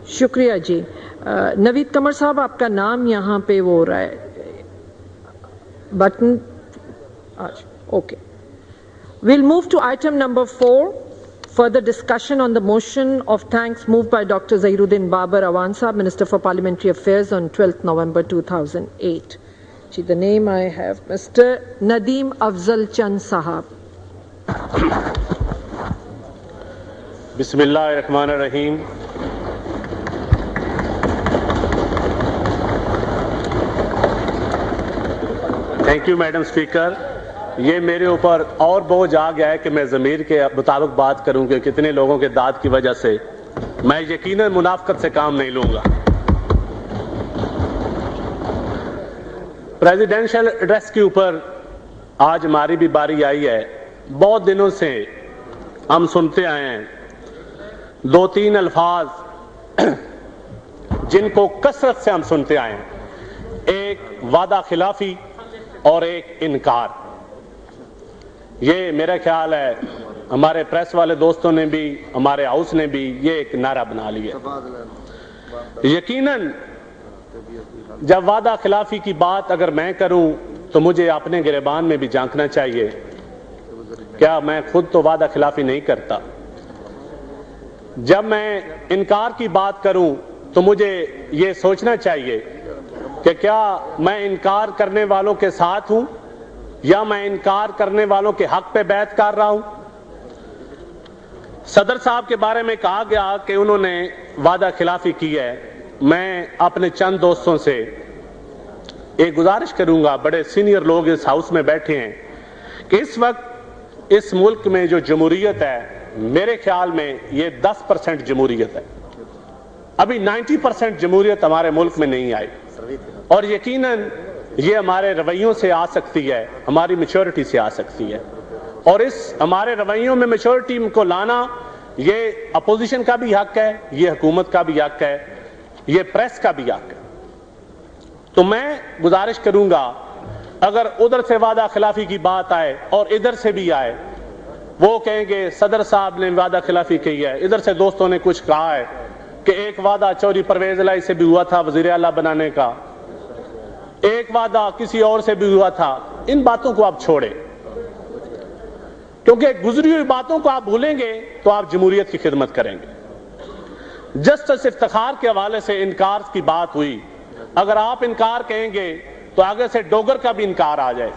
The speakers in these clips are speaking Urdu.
شکریہ جی. نوید قمر صاحب آپ کا نام یہاں پہ وہ ہو رہا ہے button. Okay. We'll move to item number 4, further discussion on the motion of thanks moved by Dr. Zahiruddin Babar Awan Sahab, Minister for Parliamentary Affairs, on 12th November 2008. Gee, the name I have, Mr. Nadeem Afzal Chand Sahab. Bismillahirrahmanirrahim. Thank you, Madam Speaker. یہ میرے اوپر اور بوجھ آ گیا ہے کہ میں ضمیر کے مطابق بات کروں کہ کتنے لوگوں کے داد کی وجہ سے میں یقیناً منافقت سے کام نہیں لوں گا. پریزیڈینشل ایڈریس کے اوپر آج ہماری بھی باری آئی ہے. بہت دنوں سے ہم سنتے آئے ہیں دو تین الفاظ جن کو کثرت سے ہم سنتے آئے ہیں. ایک وعدہ خلافی اور ایک انکار. یہ میرا خیال ہے ہمارے پریس والے دوستوں نے بھی ہمارے ہاؤس نے بھی یہ ایک نعرہ بنا لیا. یقیناً جب وعدہ خلافی کی بات اگر میں کروں تو مجھے اپنے گریبان میں بھی جھانکنا چاہیے. کیا میں خود تو وعدہ خلافی نہیں کرتا؟ جب میں انکار کی بات کروں تو مجھے یہ سوچنا چاہیے کہ کیا میں انکار کرنے والوں کے ساتھ ہوں یا میں انکار کرنے والوں کے حق پہ بیعت کر رہا ہوں. صدر صاحب کے بارے میں کہا گیا کہ انہوں نے وعدہ خلافی کی ہے. میں اپنے چند دوستوں سے ایک گزارش کروں گا، بڑے سینئر لوگ اس ہاؤس میں بیٹھے ہیں، کہ اس وقت اس ملک میں جو جمہوریت ہے میرے خیال میں یہ 10% جمہوریت ہے. ابھی 90% جمہوریت ہمارے ملک میں نہیں آئی، اور یقیناً یہ ہمارے رویوں سے آ سکتی ہے، ہماری میچورٹی سے آ سکتی ہے. اور اس ہمارے رویوں میں میچورٹی کو لانا یہ اپوزیشن کا بھی حق ہے، یہ حکومت کا بھی حق ہے، یہ پریس کا بھی حق ہے. تو میں گزارش کروں گا اگر ادھر سے وعدہ خلافی کی بات آئے اور ادھر سے بھی آئے، وہ کہیں گے صدر صاحب نے وعدہ خلافی کی ہے. ادھر سے دوستوں نے کچھ کہا ہے کہ ایک وعدہ چوری پرویز الہی سے بھی ہوا تھا وزیر اعلیٰ بنانے کا، ایک وعدہ کسی اور سے بھی ہوا تھا. ان باتوں کو آپ چھوڑیں، کیونکہ گزری ہوئی باتوں کو آپ بھولیں گے تو آپ جمہوریت کی خدمت کریں گے. جسٹس افتخار کے حوالے سے انکار کی بات ہوئی. اگر آپ انکار کہیں گے تو آگے سے ڈوگر کا بھی انکار آ جائے.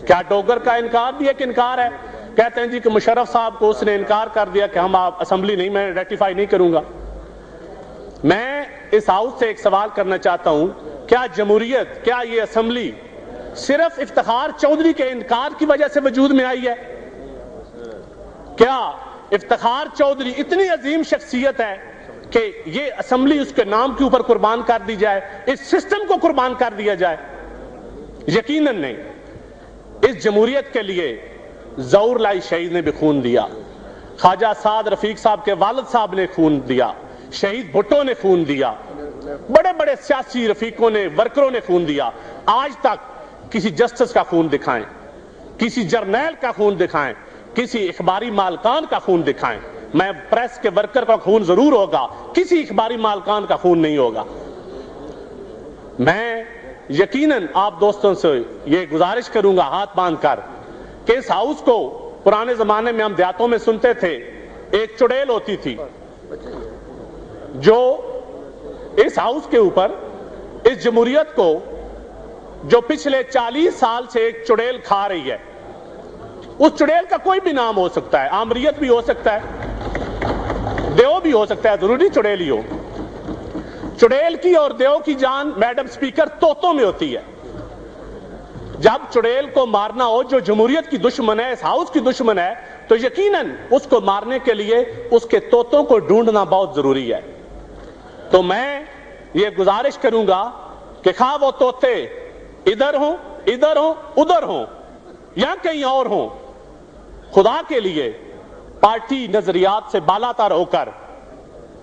کیا ڈوگر کا انکار بھی ایک انکار ہے؟ کہتے ہیں جی کہ مشرف صاحب کو اس نے انکار کر دیا کہ ہم آپ اسمبلی نہیں، میں ریٹیفائی نہیں کروں گا. میں اس ہاؤس سے ایک سوال کرنا چاہتا ہوں، کیا جمہوریت، کیا یہ اسمبلی صرف افتخار چودھری کے انکار کی وجہ سے وجود میں آئی ہے؟ کیا افتخار چودھری اتنی عظیم شخصیت ہے کہ یہ اسمبلی اس کے نام کے اوپر قربان کر دی جائے، اس سسٹم کو قربان کر دیا جائے؟ یقیناً نہیں. اس جمہوریت کے لیے ظہور لائی شہید نے بھی خون دیا، خواجہ سعد رفیق صاحب کے والد صاحب نے خون دیا، شہید بھٹو نے خون دیا، بڑے بڑے سیاسی رفیقوں نے، ورکروں نے خون دیا. آج تک کسی جسٹس کا خون دکھائیں، کسی جرنیل کا خون دکھائیں، کسی اخباری مالکان کا خون دکھائیں. میں پریس کے ورکر کا خون ضرور ہوگا، کسی اخباری مالکان کا خون نہیں ہوگا. میں یقیناً آپ دوستوں سے یہ گزارش کروں گا ہاتھ باندھ کر کہ اس ہاؤس کو پرانے زمانے میں ہم دیہاتوں میں سنتے تھے، ایک چڑیل ہوتی تھی جو اس ہاؤس کے اوپر اس جمہوریت کو جو پچھلے 40 سال سے ایک چڑیل کھا رہی ہے. اس چڑیل کا کوئی بھی نام ہو سکتا ہے، آمریت بھی ہو سکتا ہے، دیو بھی ہو سکتا ہے، ضروری چڑیل ہی ہو. چڑیل کی اور دیو کی جان میڈم سپیکر طوطوں میں ہوتی ہے. جب چڑیل کو مارنا ہو جو جمہوریت کی دشمن ہے، اس ہاؤس کی دشمن ہے، تو یقیناً اس کو مارنے کے لیے اس کے طوطوں کو ڈھونڈنا بہت ضروری ہے. تو میں یہ گزارش کروں گا کہ خواہ وہ طوطے ادھر ہوں، ادھر ہوں یا کہیں اور ہوں، خدا کے لیے پارٹی نظریات سے بالا تر ہو کر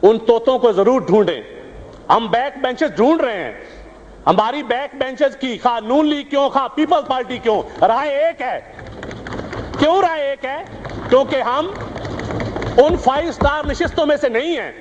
ان طوطوں کو ضرور ڈھونڈیں. ہم بیک بینچز ڈھونڈ رہے ہیں. ہماری بیک بینچز کی خواہ نون لیگ کیوں، خواہ پیپلز پارٹی کیوں، رائے ایک ہے. کیوں رائے ایک ہے؟ کیونکہ ہم ان 5 سٹار نشستوں میں سے نہیں ہیں.